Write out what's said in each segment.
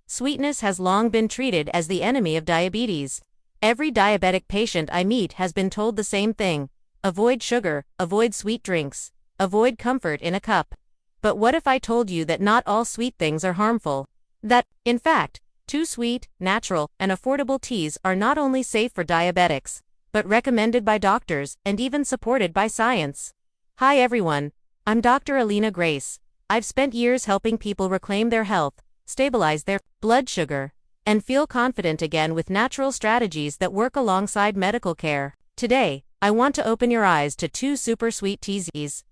Sweetness has long been treated as the enemy of diabetes. Every diabetic patient I meet has been told the same thing: avoid sugar, avoid sweet drinks, avoid comfort in a cup. But what if I told you that not all sweet things are harmful? That, in fact, too sweet, natural, and affordable teas are not only safe for diabetics, but recommended by doctors and even supported by science. Hi everyone, I'm Dr. Alina Grace. I've spent years helping people reclaim their health, stabilize their blood sugar, and feel confident again with natural strategies that work alongside medical care. Today, I want to open your eyes to two super sweet teas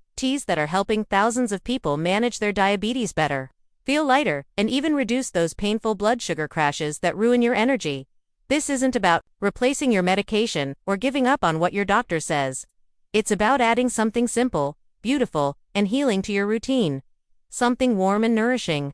that are helping thousands of people manage their diabetes better, feel lighter, and even reduce those painful blood sugar crashes that ruin your energy. This isn't about replacing your medication or giving up on what your doctor says. It's about adding something simple, beautiful, and healing to your routine. Something warm and nourishing,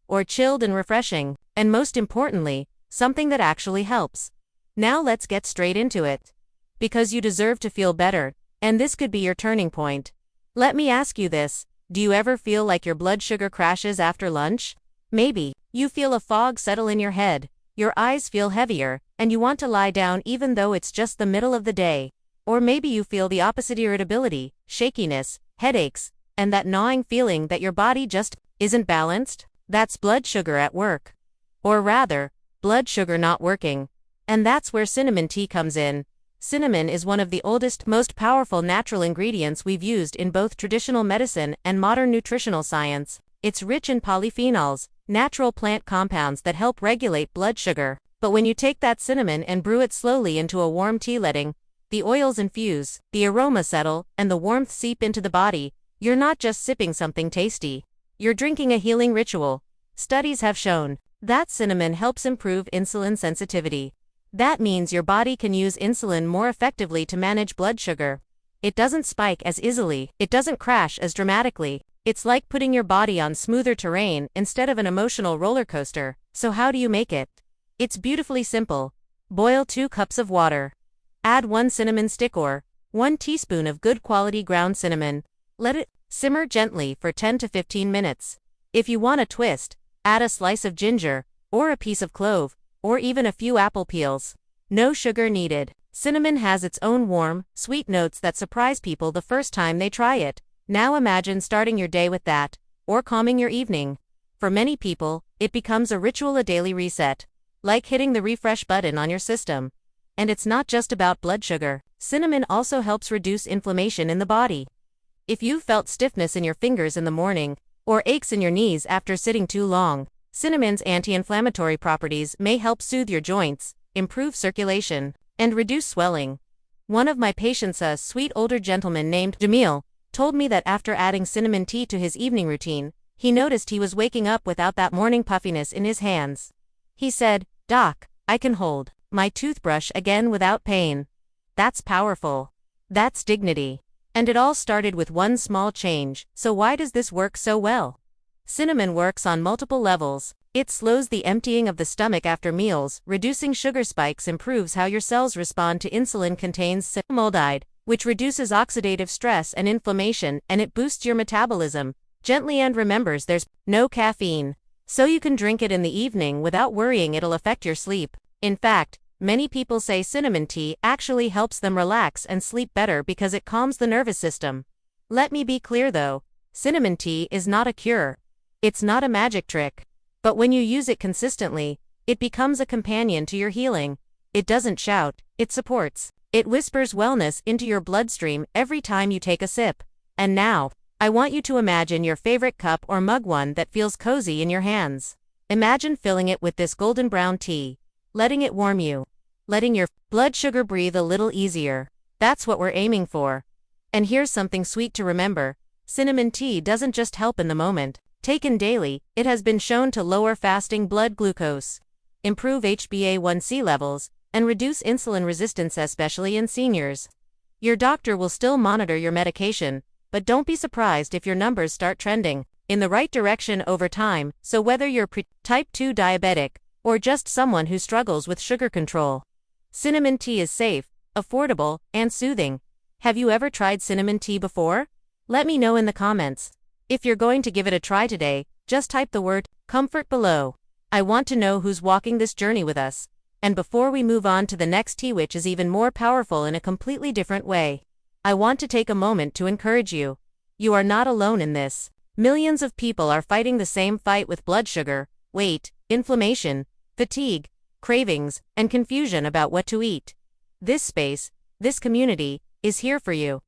or chilled and refreshing, and most importantly, something that actually helps. Now let's get straight into it. Because you deserve to feel better, and this could be your turning point. Let me ask you this: do you ever feel like your blood sugar crashes after lunch? Maybe you feel a fog settle in your head, your eyes feel heavier, and you want to lie down even though it's just the middle of the day. Or maybe you feel the opposite: irritability, shakiness, headaches, and that gnawing feeling that your body just isn't balanced. That's blood sugar at work. Or rather, blood sugar not working. And that's where cinnamon tea comes in. Cinnamon is one of the oldest, most powerful natural ingredients we've used in both traditional medicine and modern nutritional science. It's rich in polyphenols, natural plant compounds that help regulate blood sugar. But when you take that cinnamon and brew it slowly into a warm tea, letting the oils infuse, the aroma settle, and the warmth seep into the body, you're not just sipping something tasty. You're drinking a healing ritual. Studies have shown that cinnamon helps improve insulin sensitivity. That means your body can use insulin more effectively to manage blood sugar. It doesn't spike as easily, it doesn't crash as dramatically. It's like putting your body on smoother terrain instead of an emotional roller coaster. So how do you make it? It's beautifully simple. Boil 2 cups of water. Add 1 cinnamon stick or 1 teaspoon of good quality ground cinnamon. Let it simmer gently for 10 to 15 minutes. If you want a twist, add a slice of ginger, or a piece of clove, or even a few apple peels. No sugar needed. Cinnamon has its own warm, sweet notes that surprise people the first time they try it. Now imagine starting your day with that, or calming your evening. For many people, it becomes a ritual, a daily reset, like hitting the refresh button on your system. And it's not just about blood sugar. Cinnamon also helps reduce inflammation in the body. If you've felt stiffness in your fingers in the morning, or aches in your knees after sitting too long, cinnamon's anti-inflammatory properties may help soothe your joints, improve circulation, and reduce swelling. One of my patients, a sweet older gentleman named Jamil, told me that after adding cinnamon tea to his evening routine, he noticed he was waking up without that morning puffiness in his hands. He said, "Doc, I can hold my toothbrush again without pain." That's powerful. That's dignity. And it all started with one small change. So why does this work so well? Cinnamon works on multiple levels. It slows the emptying of the stomach after meals, reducing sugar spikes, improves how your cells respond to insulin, contains cinnamolide, which reduces oxidative stress and inflammation, and it boosts your metabolism gently and remembers there's no caffeine. So you can drink it in the evening without worrying it'll affect your sleep. In fact, many people say cinnamon tea actually helps them relax and sleep better because it calms the nervous system. Let me be clear though, cinnamon tea is not a cure. It's not a magic trick. But when you use it consistently, it becomes a companion to your healing. It doesn't shout, it supports. It whispers wellness into your bloodstream every time you take a sip. And now, I want you to imagine your favorite cup or mug, one that feels cozy in your hands. Imagine filling it with this golden brown tea, letting it warm you, letting your blood sugar breathe a little easier. That's what we're aiming for. And here's something sweet to remember: cinnamon tea doesn't just help in the moment. Taken daily, it has been shown to lower fasting blood glucose, improve HbA1c levels, and reduce insulin resistance, especially in seniors. Your doctor will still monitor your medication, but don't be surprised if your numbers start trending in the right direction over time. So whether you're type 2 diabetic, or just someone who struggles with sugar control, cinnamon tea is safe, affordable, and soothing. Have you ever tried cinnamon tea before? Let me know in the comments. If you're going to give it a try today, just type the word comfort below. I want to know who's walking this journey with us. And before we move on to the next tea, which is even more powerful in a completely different way, I want to take a moment to encourage you. You are not alone in this. Millions of people are fighting the same fight with blood sugar, weight, inflammation, fatigue, cravings, and confusion about what to eat. This space, this community, is here for you.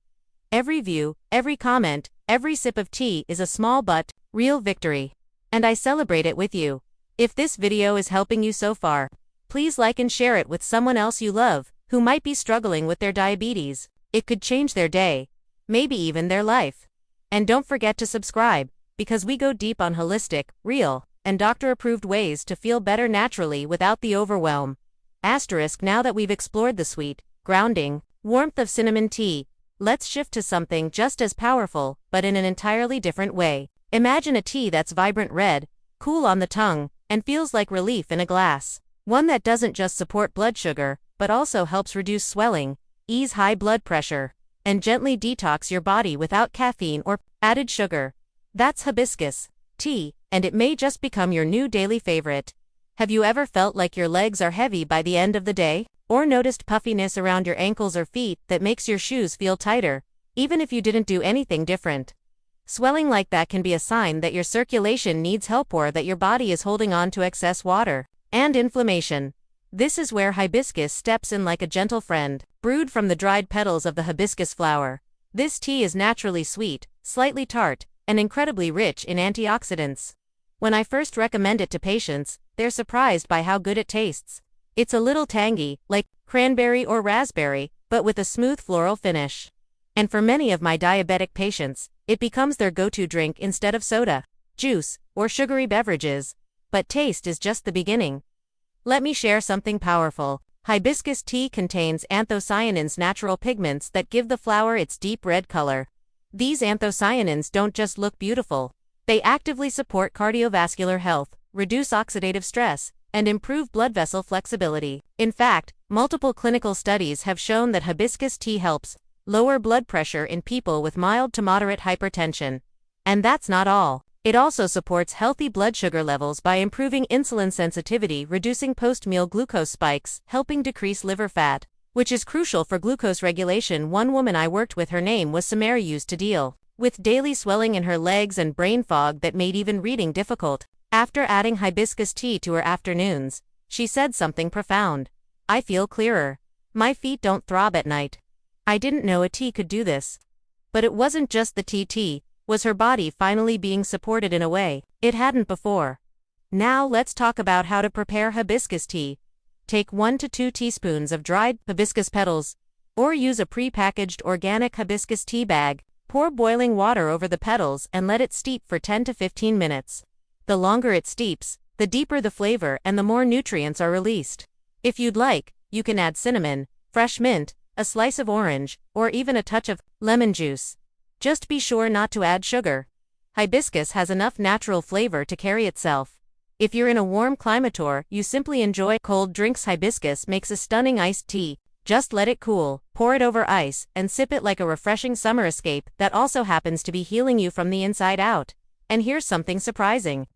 Every view, every comment, every sip of tea is a small but real victory. And I celebrate it with you. If this video is helping you so far, please like and share it with someone else you love, who might be struggling with their diabetes. It could change their day, maybe even their life. And don't forget to subscribe, because we go deep on holistic, real, and doctor-approved ways to feel better naturally without the overwhelm. Now that we've explored the sweet, grounding warmth of cinnamon tea, let's shift to something just as powerful, but in an entirely different way. Imagine a tea that's vibrant red, cool on the tongue, and feels like relief in a glass. One that doesn't just support blood sugar, but also helps reduce swelling, ease high blood pressure, and gently detox your body without caffeine or added sugar. That's hibiscus tea, and it may just become your new daily favorite. Have you ever felt like your legs are heavy by the end of the day? Or noticed puffiness around your ankles or feet that makes your shoes feel tighter, even if you didn't do anything different? Swelling like that can be a sign that your circulation needs help or that your body is holding on to excess water. And inflammation. This is where hibiscus steps in like a gentle friend. Brewed from the dried petals of the hibiscus flower, this tea is naturally sweet, slightly tart, and incredibly rich in antioxidants. When I first recommend it to patients, they're surprised by how good it tastes. It's a little tangy, like cranberry or raspberry, but with a smooth floral finish. And for many of my diabetic patients, it becomes their go-to drink instead of soda, juice, or sugary beverages. But taste is just the beginning. Let me share something powerful. Hibiscus tea contains anthocyanins, natural pigments that give the flower its deep red color. These anthocyanins don't just look beautiful. They actively support cardiovascular health, reduce oxidative stress, and improve blood vessel flexibility. In fact, multiple clinical studies have shown that hibiscus tea helps lower blood pressure in people with mild to moderate hypertension. And that's not all. It also supports healthy blood sugar levels by improving insulin sensitivity, reducing post-meal glucose spikes, helping decrease liver fat, which is crucial for glucose regulation. One woman I worked with, her name was Samara, used to deal with daily swelling in her legs and brain fog that made even reading difficult. After adding hibiscus tea to her afternoons, she said something profound. "I feel clearer. My feet don't throb at night." I didn't know a tea could do this. But it wasn't just the tea. Was her body finally being supported in a way it hadn't before? Now let's talk about how to prepare hibiscus tea. Take 1 to 2 teaspoons of dried hibiscus petals, or use a pre-packaged organic hibiscus tea bag. Pour boiling water over the petals and let it steep for 10 to 15 minutes. The longer it steeps, the deeper the flavor and the more nutrients are released. If you'd like, you can add cinnamon, fresh mint, a slice of orange, or even a touch of lemon juice. Just be sure not to add sugar. Hibiscus has enough natural flavor to carry itself. If you're in a warm climate or you simply enjoy cold drinks, hibiscus makes a stunning iced tea. Just let it cool, pour it over ice, and sip it like a refreshing summer escape that also happens to be healing you from the inside out. And here's something surprising.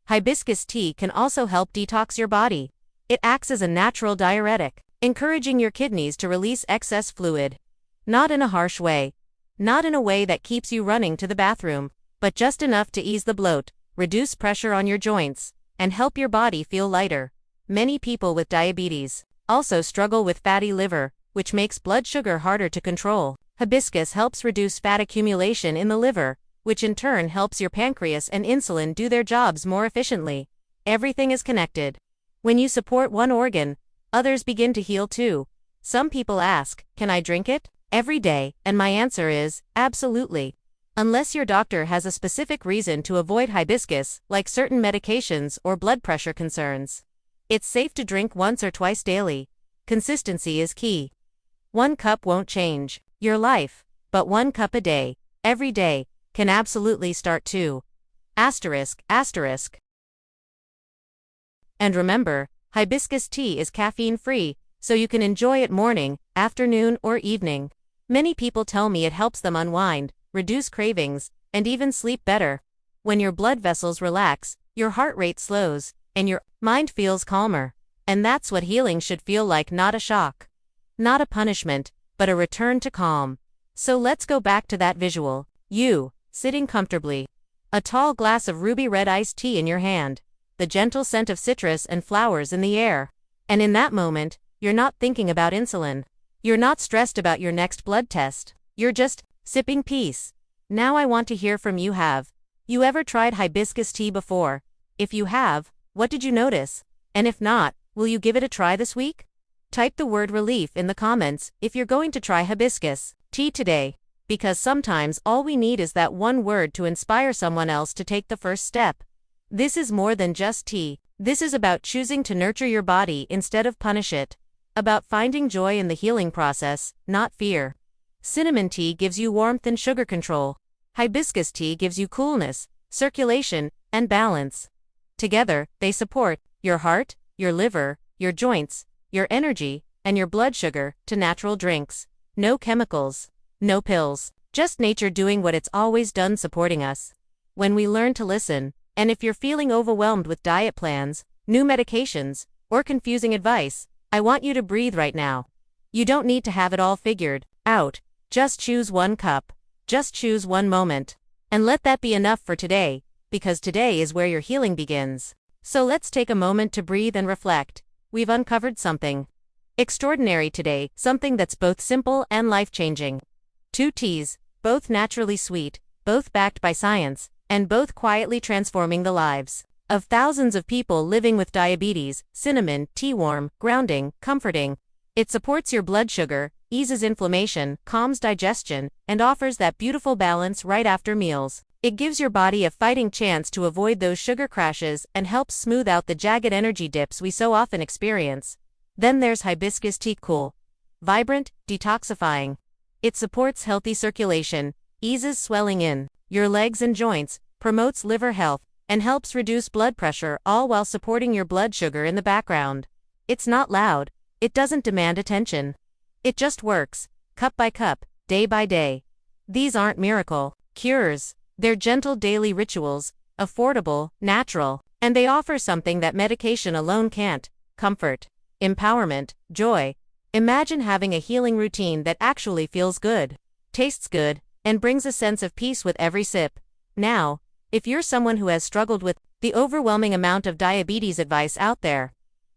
Hibiscus tea can also help detox your body. It acts as a natural diuretic, encouraging your kidneys to release excess fluid. Not in a harsh way. Not in a way that keeps you running to the bathroom, but just enough to ease the bloat, reduce pressure on your joints, and help your body feel lighter. Many people with diabetes also struggle with fatty liver, which makes blood sugar harder to control. Hibiscus helps reduce fat accumulation in the liver, which in turn helps your pancreas and insulin do their jobs more efficiently. Everything is connected. When you support one organ, others begin to heal too. Some people ask, "Can I drink it every day?" And my answer is, absolutely. Unless your doctor has a specific reason to avoid hibiscus, like certain medications or blood pressure concerns. It's safe to drink once or twice daily. Consistency is key. 1 cup won't change your life, but 1 cup a day, every day, can absolutely start to. ****. And remember, hibiscus tea is caffeine-free, so you can enjoy it morning, afternoon, or evening. Many people tell me it helps them unwind, reduce cravings, and even sleep better. When your blood vessels relax, your heart rate slows, and your mind feels calmer. And that's what healing should feel like, not a shock. Not a punishment, but a return to calm. So let's go back to that visual. You, sitting comfortably. A tall glass of ruby red iced tea in your hand. The gentle scent of citrus and flowers in the air. And in that moment, you're not thinking about insulin. You're not stressed about your next blood test. You're just sipping peace. Now I want to hear from you. Have you ever tried hibiscus tea before? If you have, what did you notice? And if not, will you give it a try this week? Type the word relief in the comments if you're going to try hibiscus tea today, because sometimes all we need is that one word to inspire someone else to take the first step. This is more than just tea. This is about choosing to nurture your body instead of punish it. About finding joy in the healing process, not fear. Cinnamon tea gives you warmth and sugar control. Hibiscus tea gives you coolness, circulation, and balance. Together, they support your heart, your liver, your joints, your energy, and your blood sugar to natural drinks. No chemicals, no pills, just nature doing what it's always done, supporting us. When we learn to listen, and if you're feeling overwhelmed with diet plans, new medications, or confusing advice, I want you to breathe right now. You don't need to have it all figured out. Just choose one cup. Just choose one moment. And let that be enough for today, because today is where your healing begins. So let's take a moment to breathe and reflect. We've uncovered something extraordinary today, something that's both simple and life-changing. 2 teas, both naturally sweet, both backed by science, and both quietly transforming the lives of thousands of people living with diabetes. Cinnamon tea, warm, grounding, comforting. It supports your blood sugar, eases inflammation, calms digestion, and offers that beautiful balance right after meals. It gives your body a fighting chance to avoid those sugar crashes and helps smooth out the jagged energy dips we so often experience. Then there's hibiscus tea, cool, vibrant, detoxifying. It supports healthy circulation, eases swelling in your legs and joints, promotes liver health, and helps reduce blood pressure, all while supporting your blood sugar in the background. It's not loud. It doesn't demand attention. It just works, cup by cup, day by day. These aren't miracle cures. They're gentle daily rituals, affordable, natural, and they offer something that medication alone can't: comfort, empowerment, joy. Imagine having a healing routine that actually feels good, tastes good, and brings a sense of peace with every sip. Now, if you're someone who has struggled with the overwhelming amount of diabetes advice out there,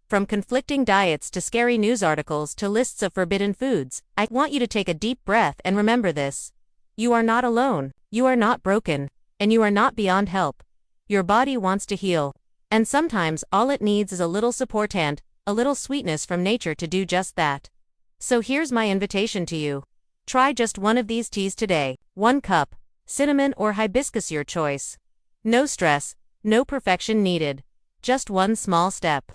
from conflicting diets to scary news articles to lists of forbidden foods, I want you to take a deep breath and remember this. You are not alone, you are not broken, and you are not beyond help. Your body wants to heal, and sometimes all it needs is a little support and a little sweetness from nature to do just that. So here's my invitation to you. Try just one of these teas today. 1 cup, cinnamon or hibiscus, your choice. No stress, no perfection needed. Just one small step.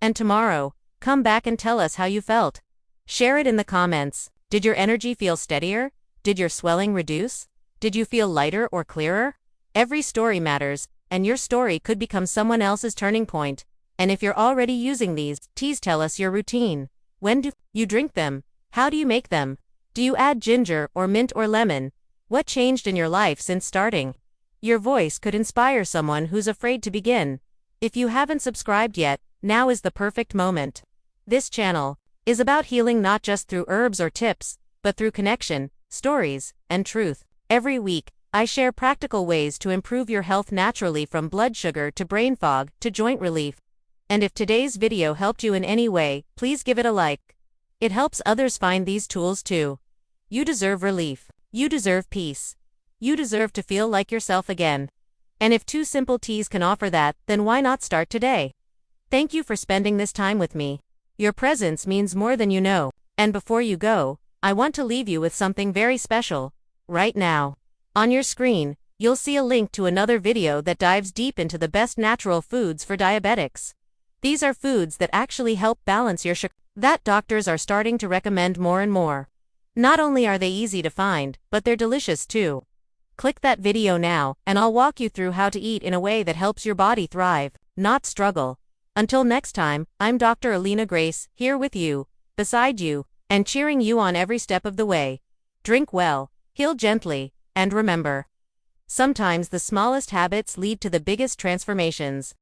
And tomorrow, come back and tell us how you felt. Share it in the comments. Did your energy feel steadier? Did your swelling reduce? Did you feel lighter or clearer? Every story matters, and your story could become someone else's turning point. And if you're already using these teas, tell us your routine. When do you drink them? How do you make them? Do you add ginger or mint or lemon? What changed in your life since starting? Your voice could inspire someone who's afraid to begin. If you haven't subscribed yet, now is the perfect moment. This channel is about healing not just through herbs or tips, but through connection, stories, and truth. Every week, I share practical ways to improve your health naturally, from blood sugar to brain fog to joint relief. And if today's video helped you in any way, please give it a like. It helps others find these tools too. You deserve relief. You deserve peace. You deserve to feel like yourself again. And if 2 simple teas can offer that, then why not start today? Thank you for spending this time with me. Your presence means more than you know. And before you go, I want to leave you with something very special. Right now, on your screen, you'll see a link to another video that dives deep into the best natural foods for diabetics. These are foods that actually help balance your sugar, that doctors are starting to recommend more and more. Not only are they easy to find, but they're delicious too. Click that video now, and I'll walk you through how to eat in a way that helps your body thrive, not struggle. Until next time, I'm Dr. Alina Grace, here with you, beside you, and cheering you on every step of the way. Drink well, heal gently, and remember, sometimes the smallest habits lead to the biggest transformations.